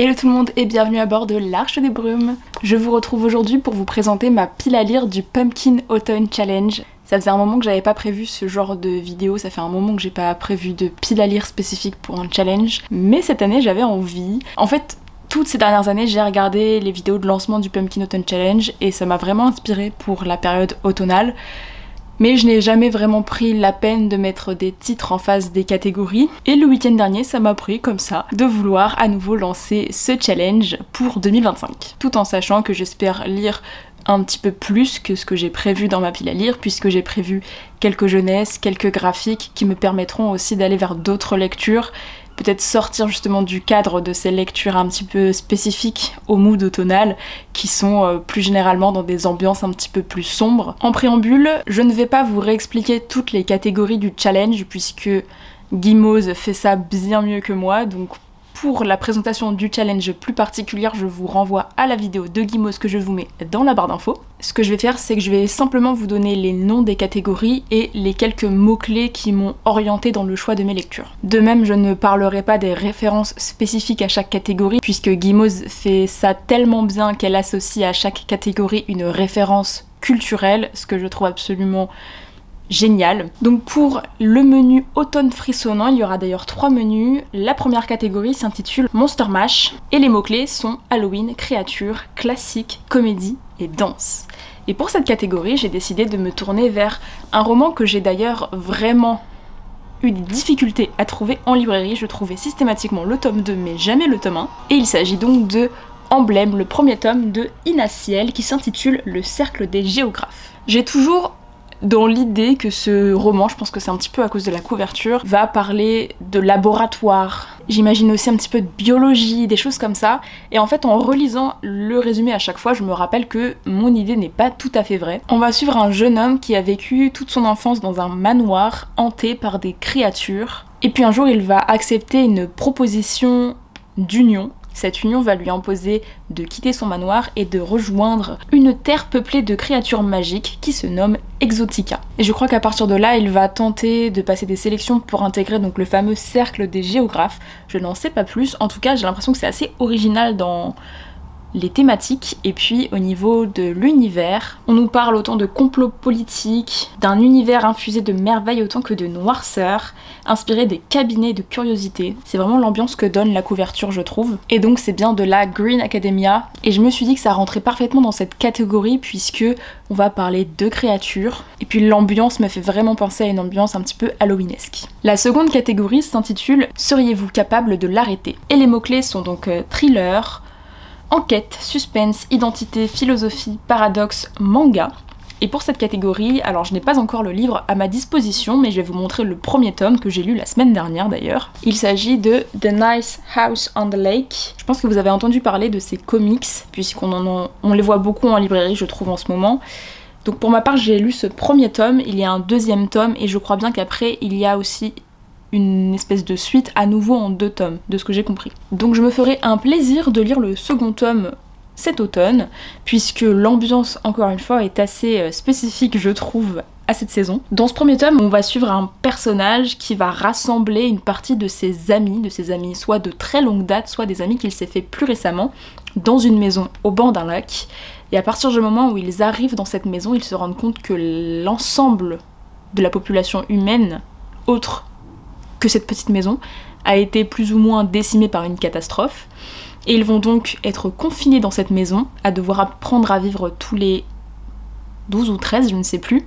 Hello tout le monde et bienvenue à bord de l'Arche des Brumes. Je vous retrouve aujourd'hui pour vous présenter ma pile à lire du Pumpkin Autumn Challenge. Ça faisait un moment que j'avais pas prévu ce genre de vidéo, ça fait un moment que j'ai pas prévu de pile à lire spécifique pour un challenge, mais cette année j'avais envie. En fait, toutes ces dernières années, j'ai regardé les vidéos de lancement du Pumpkin Autumn Challenge et ça m'a vraiment inspirée pour la période automnale. Mais je n'ai jamais vraiment pris la peine de mettre des titres en face des catégories. Et le week-end dernier, ça m'a pris comme ça de vouloir à nouveau lancer ce challenge pour 2025. Tout en sachant que j'espère lire un petit peu plus que ce que j'ai prévu dans ma pile à lire, puisque j'ai prévu quelques jeunesses, quelques graphiques qui me permettront aussi d'aller vers d'autres lectures, peut-être sortir justement du cadre de ces lectures un petit peu spécifiques au mood automnal, qui sont plus généralement dans des ambiances un petit peu plus sombres. En préambule, je ne vais pas vous réexpliquer toutes les catégories du challenge, puisque Guimauze fait ça bien mieux que moi, donc pour la présentation du challenge plus particulière, je vous renvoie à la vidéo de Guimauze que je vous mets dans la barre d'infos. Ce que je vais faire, c'est que je vais simplement vous donner les noms des catégories et les quelques mots-clés qui m'ont orienté dans le choix de mes lectures. De même, je ne parlerai pas des références spécifiques à chaque catégorie, puisque Guimauze fait ça tellement bien qu'elle associe à chaque catégorie une référence culturelle, ce que je trouve absolument génial. Donc pour le menu automne frissonnant, il y aura d'ailleurs 3 menus. La première catégorie s'intitule Monster Mash et les mots-clés sont Halloween, créatures, classique, comédie et danse. Et pour cette catégorie, j'ai décidé de me tourner vers un roman que j'ai d'ailleurs vraiment eu des difficultés à trouver en librairie. Je trouvais systématiquement le tome 2 mais jamais le tome 1. Et il s'agit donc de Emblème, le premier tome de Ina Ciel qui s'intitule Le cercle des géographes. J'ai toujours dans l'idée que ce roman, je pense que c'est un petit peu à cause de la couverture, va parler de laboratoire. J'imagine aussi un petit peu de biologie, des choses comme ça. Et en fait, en relisant le résumé à chaque fois, je me rappelle que mon idée n'est pas tout à fait vraie. On va suivre un jeune homme qui a vécu toute son enfance dans un manoir hanté par des créatures. Et puis un jour, il va accepter une proposition d'union. Cette union va lui imposer de quitter son manoir et de rejoindre une terre peuplée de créatures magiques qui se nomme Exotica. Et je crois qu'à partir de là, il va tenter de passer des sélections pour intégrer donc le fameux cercle des géographes. Je n'en sais pas plus, en tout cas j'ai l'impression que c'est assez original dans les thématiques. Et puis au niveau de l'univers, on nous parle autant de complot politique, d'un univers infusé de merveilles autant que de noirceur, inspiré des cabinets de curiosité. C'est vraiment l'ambiance que donne la couverture, je trouve. Et donc c'est bien de la Green Academia, et je me suis dit que ça rentrait parfaitement dans cette catégorie puisque on va parler de créatures, et puis l'ambiance me fait vraiment penser à une ambiance un petit peu halloweenesque. La seconde catégorie s'intitule Seriez-vous capable de l'arrêter? Et les mots-clés sont donc thriller, enquête, suspense, identité, philosophie, paradoxe, manga. Et pour cette catégorie, alors je n'ai pas encore le livre à ma disposition, mais je vais vous montrer le premier tome que j'ai lu la semaine dernière d'ailleurs. Il s'agit de The Nice House on the Lake. Je pense que vous avez entendu parler de ces comics, puisqu'on les voit beaucoup en librairie, je trouve, en ce moment. Donc pour ma part, j'ai lu ce premier tome, il y a un deuxième tome, et je crois bien qu'après, il y a aussi une espèce de suite à nouveau en 2 tomes, de ce que j'ai compris. Donc je me ferai un plaisir de lire le second tome cet automne, puisque l'ambiance, encore une fois, est assez spécifique, je trouve, à cette saison. Dans ce premier tome, on va suivre un personnage qui va rassembler une partie de ses amis soit de très longue date, soit des amis qu'il s'est fait plus récemment, dans une maison au bord d'un lac. Et à partir du moment où ils arrivent dans cette maison, ils se rendent compte que l'ensemble de la population humaine, autre que cette petite maison, a été plus ou moins décimée par une catastrophe, et ils vont donc être confinés dans cette maison, à devoir apprendre à vivre tous les 12 ou 13, je ne sais plus.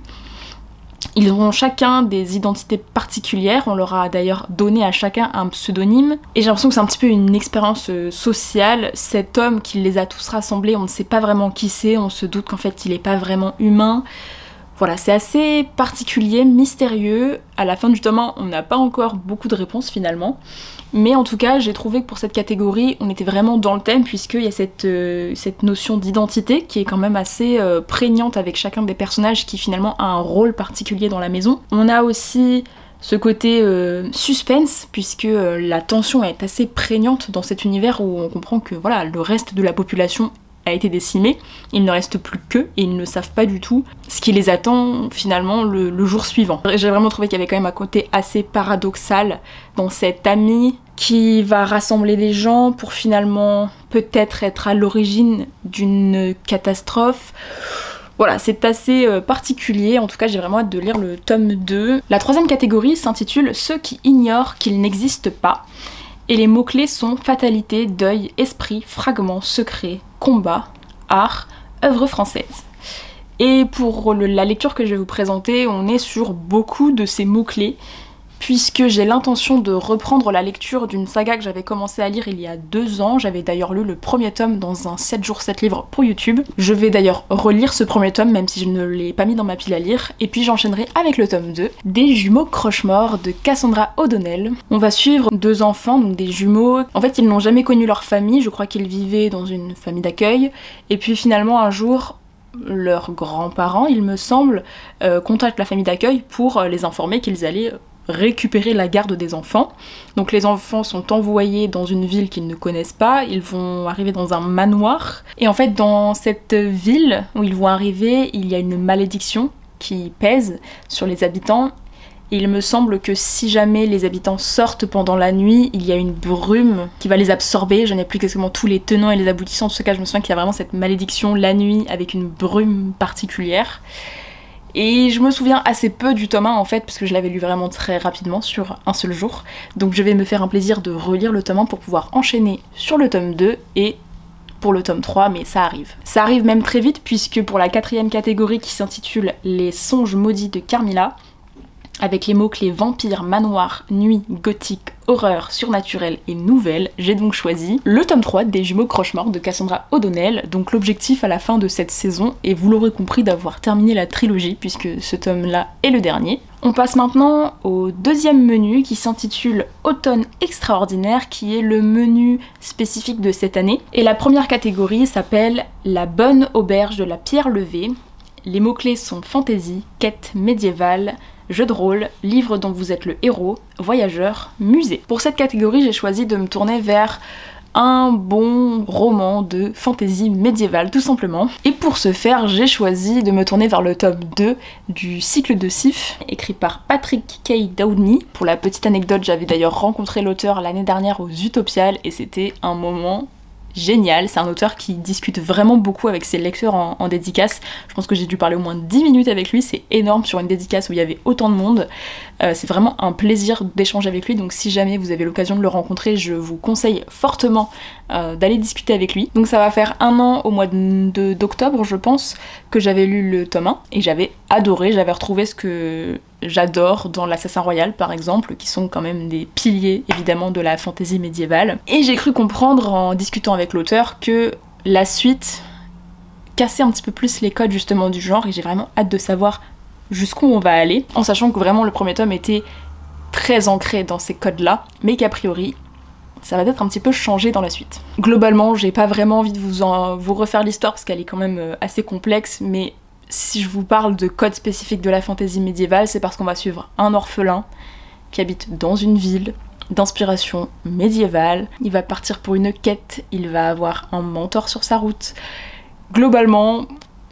Ils auront chacun des identités particulières, on leur a d'ailleurs donné à chacun un pseudonyme, et j'ai l'impression que c'est un petit peu une expérience sociale. Cet homme qui les a tous rassemblés, on ne sait pas vraiment qui c'est, on se doute qu'en fait il n'est pas vraiment humain. Voilà, c'est assez particulier, mystérieux. À la fin du tome 1, on n'a pas encore beaucoup de réponses finalement. Mais en tout cas, j'ai trouvé que pour cette catégorie, on était vraiment dans le thème, puisqu'il y a cette notion d'identité qui est quand même assez prégnante avec chacun des personnages qui finalement a un rôle particulier dans la maison. On a aussi ce côté suspense, puisque la tension est assez prégnante dans cet univers où on comprend que voilà, le reste de la population a été décimé, il ne reste plus qu'eux et ils ne savent pas du tout ce qui les attend finalement le jour suivant. J'ai vraiment trouvé qu'il y avait quand même un côté assez paradoxal dans cet ami qui va rassembler des gens pour finalement peut-être être à l'origine d'une catastrophe. Voilà, c'est assez particulier, en tout cas j'ai vraiment hâte de lire le tome 2. La troisième catégorie s'intitule « Ceux qui ignorent qu'il n'existe pas ». Et les mots-clés sont fatalité, deuil, esprit, fragment, secret, combat, art, œuvre française. Et pour la lecture que je vais vous présenter, on est sur beaucoup de ces mots-clés, puisque j'ai l'intention de reprendre la lecture d'une saga que j'avais commencé à lire il y a 2 ans. J'avais d'ailleurs lu le premier tome dans un 7 jours 7 livres pour YouTube. Je vais d'ailleurs relire ce premier tome, même si je ne l'ai pas mis dans ma pile à lire, et puis j'enchaînerai avec le tome 2, des jumeaux Croche-Mort de Cassandra O'Donnell. On va suivre 2 enfants, donc des jumeaux. En fait, ils n'ont jamais connu leur famille, je crois qu'ils vivaient dans une famille d'accueil, et puis finalement un jour, leurs grands-parents, il me semble, contactent la famille d'accueil pour les informer qu'ils allaient récupérer la garde des enfants. Donc les enfants sont envoyés dans une ville qu'ils ne connaissent pas, ils vont arriver dans un manoir, et en fait dans cette ville où ils vont arriver, il y a une malédiction qui pèse sur les habitants, et il me semble que si jamais les habitants sortent pendant la nuit, il y a une brume qui va les absorber. Je n'ai plus exactement tous les tenants et les aboutissants, en tout cas je me souviens qu'il y a vraiment cette malédiction la nuit avec une brume particulière. Et je me souviens assez peu du tome 1 en fait, parce que je l'avais lu vraiment très rapidement sur un seul jour. Donc je vais me faire un plaisir de relire le tome 1 pour pouvoir enchaîner sur le tome 2 et pour le tome 3, mais ça arrive. Ça arrive même très vite, puisque pour la 4e catégorie qui s'intitule Les songes maudits de Carmilla, avec les mots-clés vampire, manoir, nuit, gothique, horreur, surnaturelle et nouvelle, j'ai donc choisi le tome 3 des jumeaux Croche-Mort de Cassandra O'Donnell. Donc l'objectif à la fin de cette saison, et vous l'aurez compris, d'avoir terminé la trilogie, puisque ce tome-là est le dernier. On passe maintenant au 2e menu qui s'intitule Automne extraordinaire, qui est le menu spécifique de cette année. Et la première catégorie s'appelle La bonne auberge de la pierre levée. Les mots-clés sont fantasy, quête médiévale, jeu de rôle, livre dont vous êtes le héros, voyageur, musée. Pour cette catégorie, j'ai choisi de me tourner vers un bon roman de fantasy médiévale, tout simplement. Et pour ce faire, j'ai choisi de me tourner vers le tome 2 du cycle de Sif, écrit par Patrick K. Downey. Pour la petite anecdote, j'avais d'ailleurs rencontré l'auteur l'année dernière aux Utopiales, et c'était un moment génial. C'est un auteur qui discute vraiment beaucoup avec ses lecteurs en dédicace. Je pense que j'ai dû parler au moins 10 minutes avec lui, c'est énorme sur une dédicace où il y avait autant de monde. C'est vraiment un plaisir d'échanger avec lui, donc si jamais vous avez l'occasion de le rencontrer, je vous conseille fortement d'aller discuter avec lui. Donc ça va faire 1 an au mois d'octobre, je pense, que j'avais lu le tome 1, et j'avais adoré, j'avais retrouvé ce que j'adore dans l'Assassin Royal par exemple, qui sont quand même des piliers évidemment de la fantaisie médiévale. Et j'ai cru comprendre en discutant avec l'auteur que la suite cassait un petit peu plus les codes justement du genre, et j'ai vraiment hâte de savoir jusqu'où on va aller, en sachant que vraiment le premier tome était très ancré dans ces codes-là, mais qu'a priori ça va peut-être un petit peu changer dans la suite. Globalement, j'ai pas vraiment envie de vous refaire l'histoire parce qu'elle est quand même assez complexe, mais si je vous parle de codes spécifiques de la fantaisie médiévale, c'est parce qu'on va suivre un orphelin qui habite dans une ville d'inspiration médiévale. Il va partir pour une quête, il va avoir un mentor sur sa route. Globalement,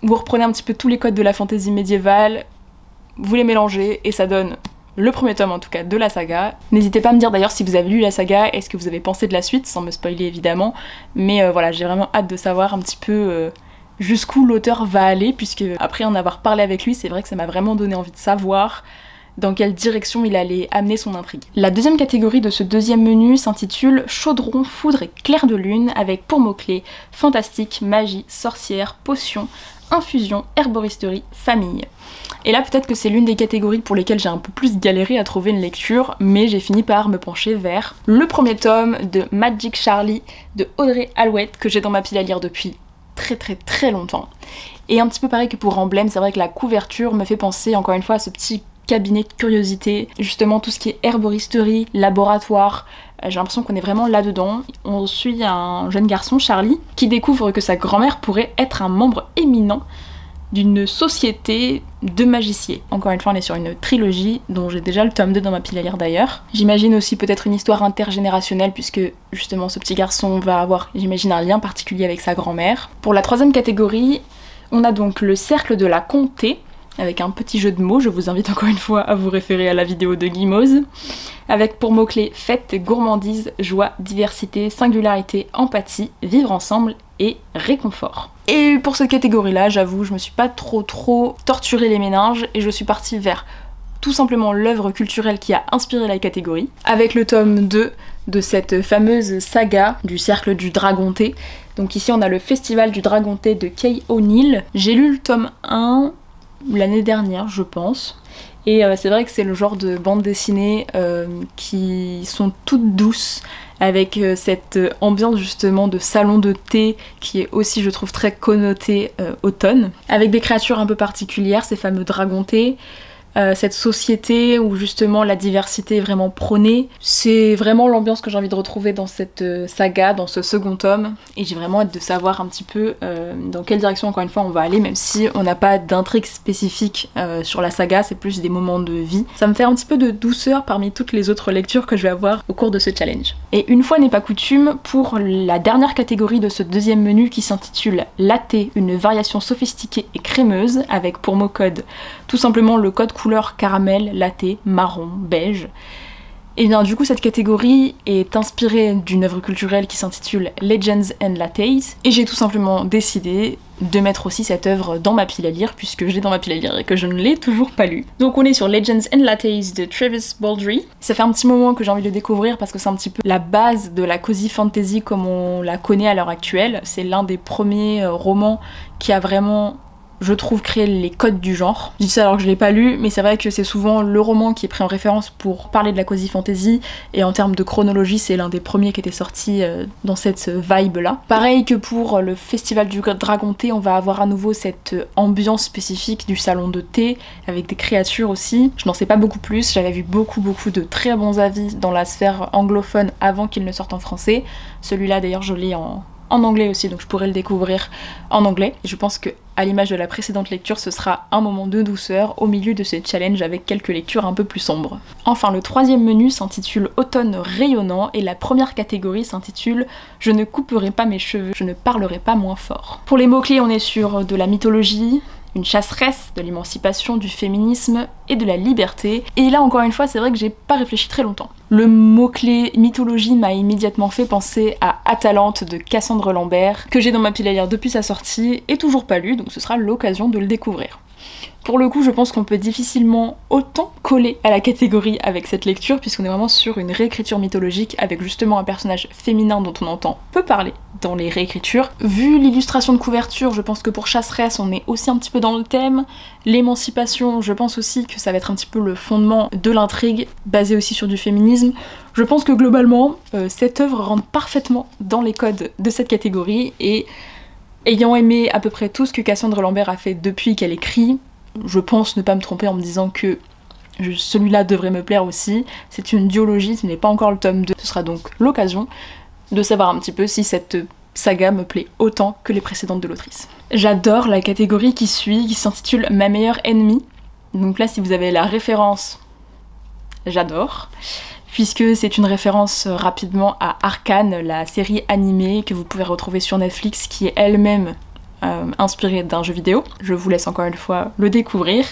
vous reprenez un petit peu tous les codes de la fantaisie médiévale, vous les mélangez et ça donne le premier tome en tout cas de la saga. N'hésitez pas à me dire d'ailleurs si vous avez lu la saga et ce que vous avez pensé de la suite, sans me spoiler évidemment, mais voilà, j'ai vraiment hâte de savoir un petit peu jusqu'où l'auteur va aller, puisque après en avoir parlé avec lui, c'est vrai que ça m'a vraiment donné envie de savoir dans quelle direction il allait amener son intrigue. La deuxième catégorie de ce 2e menu s'intitule Chaudron, foudre et clair de lune, avec pour mots-clés fantastique, magie, sorcière, potion, infusion, herboristerie, famille. Et là peut-être que c'est l'une des catégories pour lesquelles j'ai un peu plus galéré à trouver une lecture, mais j'ai fini par me pencher vers le premier tome de Magic Charlie de Audrey Alouette, que j'ai dans ma pile à lire depuis très longtemps. Et un petit peu pareil que pour Emblème, c'est vrai que la couverture me fait penser encore une fois à ce petit cabinet de curiosité, justement tout ce qui est herboristerie, laboratoire, j'ai l'impression qu'on est vraiment là-dedans. On suit un jeune garçon, Charlie, qui découvre que sa grand-mère pourrait être un membre éminent d'une société de magiciens. Encore une fois, on est sur une trilogie dont j'ai déjà le tome 2 dans ma pile à lire d'ailleurs. J'imagine aussi peut-être une histoire intergénérationnelle, puisque justement ce petit garçon va avoir, j'imagine, un lien particulier avec sa grand-mère. Pour la 3e catégorie, on a donc le Cercle de la Comté, avec un petit jeu de mots, je vous invite encore une fois à vous référer à la vidéo de Guimauze, avec pour mots-clés fête, gourmandise, joie, diversité, singularité, empathie, vivre ensemble et réconfort. Et pour cette catégorie-là, j'avoue, je me suis pas trop torturé les méninges et je suis partie vers tout simplement l'œuvre culturelle qui a inspiré la catégorie, avec le tome 2 de cette fameuse saga du Cercle du Dragonté. Donc ici on a le Festival du Dragonté de Kay O'Neill. J'ai lu le tome 1 l'année dernière, je pense. Et c'est vrai que c'est le genre de bande dessinée qui sont toutes douces, avec cette ambiance justement de salon de thé qui est aussi, je trouve, très connotée automne, avec des créatures un peu particulières, ces fameux dragontés. Cette société où justement la diversité est vraiment prônée. C'est vraiment l'ambiance que j'ai envie de retrouver dans cette saga, dans ce second tome, et j'ai vraiment hâte de savoir un petit peu dans quelle direction encore une fois on va aller, même si on n'a pas d'intrigue spécifique sur la saga, c'est plus des moments de vie. Ça me fait un petit peu de douceur parmi toutes les autres lectures que je vais avoir au cours de ce challenge. Et une fois n'est pas coutume, pour la dernière catégorie de ce deuxième menu qui s'intitule Latte, une variation sophistiquée et crémeuse, avec pour mot code tout simplement le code couleur caramel, latte, marron, beige. Et bien du coup cette catégorie est inspirée d'une œuvre culturelle qui s'intitule Legends and Lattes, et j'ai tout simplement décidé de mettre aussi cette œuvre dans ma pile à lire, puisque je l'ai dans ma pile à lire et que je ne l'ai toujours pas lu. Donc on est sur Legends and Lattes de Travis Baldree. Ça fait un petit moment que j'ai envie de le découvrir parce que c'est un petit peu la base de la cozy fantasy comme on la connaît à l'heure actuelle. C'est l'un des premiers romans qui a vraiment, je trouve, créer les codes du genre. Je dis ça alors que je l'ai pas lu, mais c'est vrai que c'est souvent le roman qui est pris en référence pour parler de la cozy fantasy, et en termes de chronologie, c'est l'un des premiers qui était sorti dans cette vibe-là. Pareil que pour le Festival du Dragonté, on va avoir à nouveau cette ambiance spécifique du salon de thé, avec des créatures aussi. Je n'en sais pas beaucoup plus, j'avais vu beaucoup de très bons avis dans la sphère anglophone avant qu'il ne sorte en français. Celui-là d'ailleurs je l'ai en anglais aussi, donc je pourrais le découvrir en anglais. Et je pense que, à l'image de la précédente lecture, ce sera un moment de douceur au milieu de ce challenge avec quelques lectures un peu plus sombres. Enfin, le troisième menu s'intitule Automne rayonnant et la première catégorie s'intitule Je ne couperai pas mes cheveux, je ne parlerai pas moins fort. Pour les mots-clés, on est sur de la mythologie, une chasseresse, de l'émancipation, du féminisme et de la liberté. Et là encore une fois, c'est vrai que j'ai pas réfléchi très longtemps. Le mot-clé mythologie m'a immédiatement fait penser à Atalante de Cassandre Lambert, que j'ai dans ma pile à lire depuis sa sortie et toujours pas lu, donc ce sera l'occasion de le découvrir. Pour le coup, je pense qu'on peut difficilement autant coller à la catégorie avec cette lecture, puisqu'on est vraiment sur une réécriture mythologique avec justement un personnage féminin dont on entend peu parler dans les réécritures. Vu l'illustration de couverture, je pense que pour Chasseresse, on est aussi un petit peu dans le thème. L'émancipation, je pense aussi que ça va être un petit peu le fondement de l'intrigue, basé aussi sur du féminisme. Je pense que globalement, cette œuvre rentre parfaitement dans les codes de cette catégorie, et ayant aimé à peu près tout ce que Cassandre Lambert a fait depuis qu'elle écrit, je pense ne pas me tromper en me disant que celui-là devrait me plaire aussi. C'est une duologie, ce n'est pas encore le tome 2. Ce sera donc l'occasion de savoir un petit peu si cette saga me plaît autant que les précédentes de l'autrice. J'adore la catégorie qui suit, qui s'intitule Ma meilleure ennemie. Donc là, si vous avez la référence, j'adore, puisque c'est une référence rapidement à Arcane, la série animée que vous pouvez retrouver sur Netflix, qui est elle-même inspirée d'un jeu vidéo. Je vous laisse encore une fois le découvrir.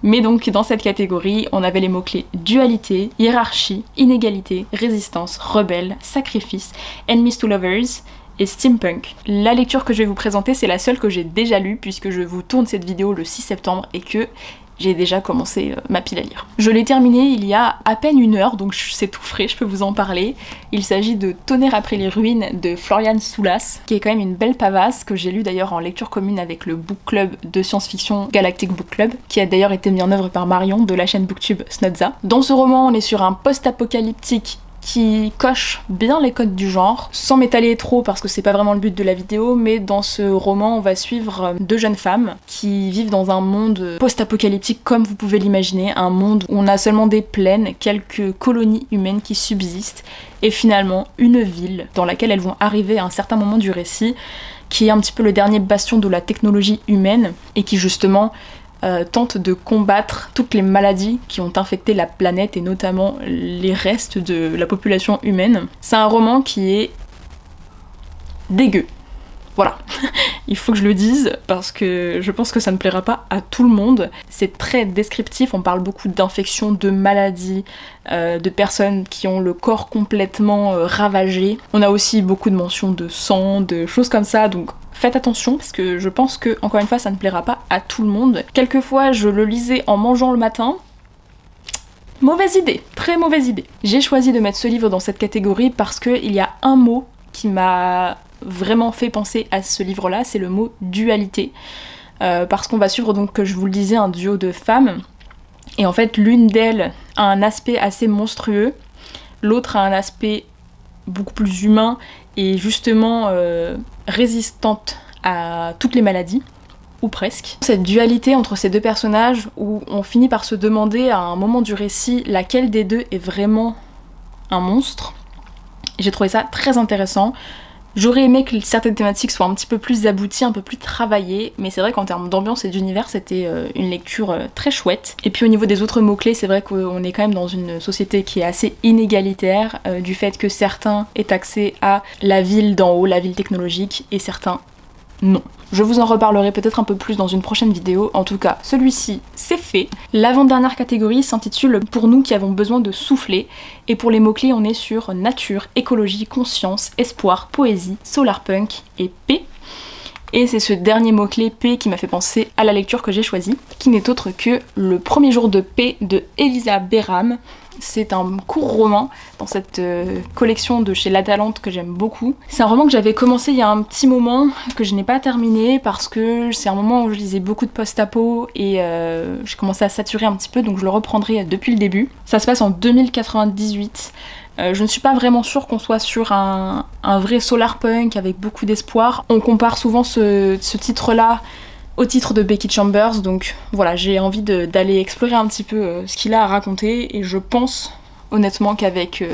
Mais donc dans cette catégorie, on avait les mots-clés dualité, hiérarchie, inégalité, résistance, rebelle, sacrifice, enemies to lovers et steampunk. La lecture que je vais vous présenter, c'est la seule que j'ai déjà lue, puisque je vous tourne cette vidéo le 6 septembre et que j'ai déjà commencé ma pile à lire. Je l'ai terminée il y a à peine 1 heure, donc c'est tout frais, je peux vous en parler. Il s'agit de Tonnerre après les ruines de Florian Soulas, qui est quand même une belle pavasse, que j'ai lu d'ailleurs en lecture commune avec le book club de science-fiction Galactic Book Club, qui a d'ailleurs été mis en œuvre par Marion de la chaîne Booktube Snodza. Dans ce roman, on est sur un post-apocalyptique qui coche bien les codes du genre, sans m'étaler trop parce que c'est pas vraiment le but de la vidéo, mais dans ce roman on va suivre 2 jeunes femmes qui vivent dans un monde post-apocalyptique comme vous pouvez l'imaginer, un monde où on a seulement des plaines, quelques colonies humaines qui subsistent, et finalement une ville dans laquelle elles vont arriver à un certain moment du récit, qui est un petit peu le dernier bastion de la technologie humaine, et qui justement tente de combattre toutes les maladies qui ont infecté la planète et notamment les restes de la population humaine. C'est un roman qui est dégueu. Voilà, il faut que je le dise parce que je pense que ça ne plaira pas à tout le monde. C'est très descriptif, on parle beaucoup d'infections, de maladies, de personnes qui ont le corps complètement ravagé. On a aussi beaucoup de mentions de sang, de choses comme ça, donc faites attention parce que je pense que, encore une fois, ça ne plaira pas à tout le monde. Quelquefois, je le lisais en mangeant le matin. Mauvaise idée, très mauvaise idée. J'ai choisi de mettre ce livre dans cette catégorie parce qu'il y a un mot qui m'a vraiment fait penser à ce livre-là, c'est le mot dualité. Parce qu'on va suivre donc, que je vous le disais, un duo de femmes. Et en fait, l'une d'elles a un aspect assez monstrueux, l'autre a un aspect beaucoup plus humain et justement résistante à toutes les maladies, ou presque. Cette dualité entre ces deux personnages où on finit par se demander à un moment du récit laquelle des deux est vraiment un monstre. J'ai trouvé ça très intéressant. J'aurais aimé que certaines thématiques soient un petit peu plus abouties, un peu plus travaillées, mais c'est vrai qu'en termes d'ambiance et d'univers, c'était une lecture très chouette. Et puis au niveau des autres mots-clés, c'est vrai qu'on est quand même dans une société qui est assez inégalitaire, du fait que certains aient accès à la ville d'en haut, la ville technologique, et certains non. Je vous en reparlerai peut-être un peu plus dans une prochaine vidéo, en tout cas celui-ci c'est fait. L'avant-dernière catégorie s'intitule « Pour nous qui avons besoin de souffler » et pour les mots-clés on est sur nature, écologie, conscience, espoir, poésie, solarpunk et paix. Et c'est ce dernier mot-clé P qui m'a fait penser à la lecture que j'ai choisie, qui n'est autre que Le premier jour de paix de Elisa Béram. C'est un court roman dans cette collection de chez La Talente que j'aime beaucoup. C'est un roman que j'avais commencé il y a un petit moment, que je n'ai pas terminé parce que c'est un moment où je lisais beaucoup de post-apo et j'ai commencé à saturer un petit peu, donc je le reprendrai depuis le début. Ça se passe en 2098. Je ne suis pas vraiment sûre qu'on soit sur un vrai solarpunk avec beaucoup d'espoir. On compare souvent ce titre-là au titre de Becky Chambers, donc voilà, j'ai envie d'aller explorer un petit peu ce qu'il a à raconter, et je pense honnêtement qu'avec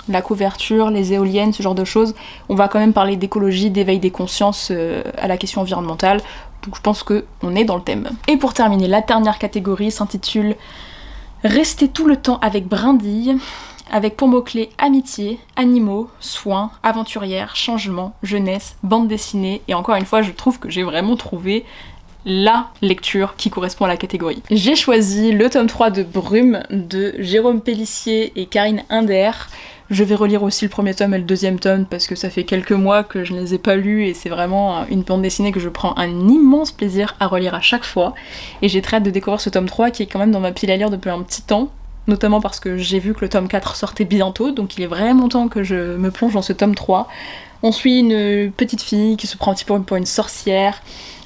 la couverture, les éoliennes, ce genre de choses, on va quand même parler d'écologie, d'éveil des consciences à la question environnementale, donc je pense qu'on est dans le thème. Et pour terminer, la dernière catégorie s'intitule « Rester tout le temps avec brindille », avec pour mots-clés amitié, animaux, soins, aventurière, changement, jeunesse, bande dessinée, et encore une fois je trouve que j'ai vraiment trouvé la lecture qui correspond à la catégorie. J'ai choisi le tome 3 de Brume de Jérôme Pellissier et Karine Inder. Je vais relire aussi le premier tome et le deuxième tome parce que ça fait quelques mois que je ne les ai pas lus et c'est vraiment une bande dessinée que je prends un immense plaisir à relire à chaque fois. Et j'ai très hâte de découvrir ce tome 3 qui est quand même dans ma pile à lire depuis un petit temps. Notamment parce que j'ai vu que le tome 4 sortait bientôt, donc il est vraiment temps que je me plonge dans ce tome 3. On suit une petite fille qui se prend un petit peu pour une sorcière.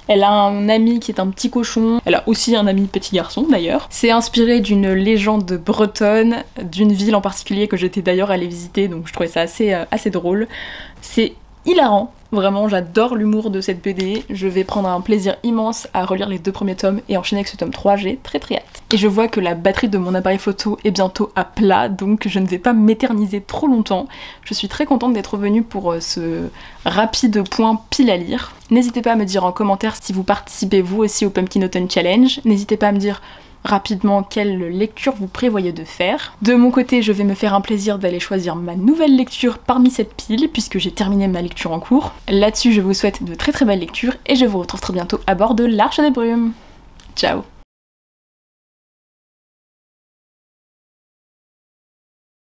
Elle a un ami qui est un petit cochon, elle a aussi un ami petit garçon d'ailleurs. C'est inspiré d'une légende bretonne, d'une ville en particulier que j'étais d'ailleurs allée visiter, donc je trouvais ça assez drôle. C'est hilarant, vraiment j'adore l'humour de cette BD, je vais prendre un plaisir immense à relire les 2 premiers tomes et enchaîner avec ce tome 3, j'ai très hâte. Et je vois que la batterie de mon appareil photo est bientôt à plat, donc je ne vais pas m'éterniser trop longtemps. Je suis très contente d'être revenue pour ce rapide point pile à lire. N'hésitez pas à me dire en commentaire si vous participez vous aussi au Pumpkin Autumn Challenge, n'hésitez pas à me dire rapidement quelle lecture vous prévoyez de faire. De mon côté, je vais me faire un plaisir d'aller choisir ma nouvelle lecture parmi cette pile, puisque j'ai terminé ma lecture en cours. Là-dessus, je vous souhaite de très belles lectures, et je vous retrouve très bientôt à bord de l'Arche des Brumes. Ciao!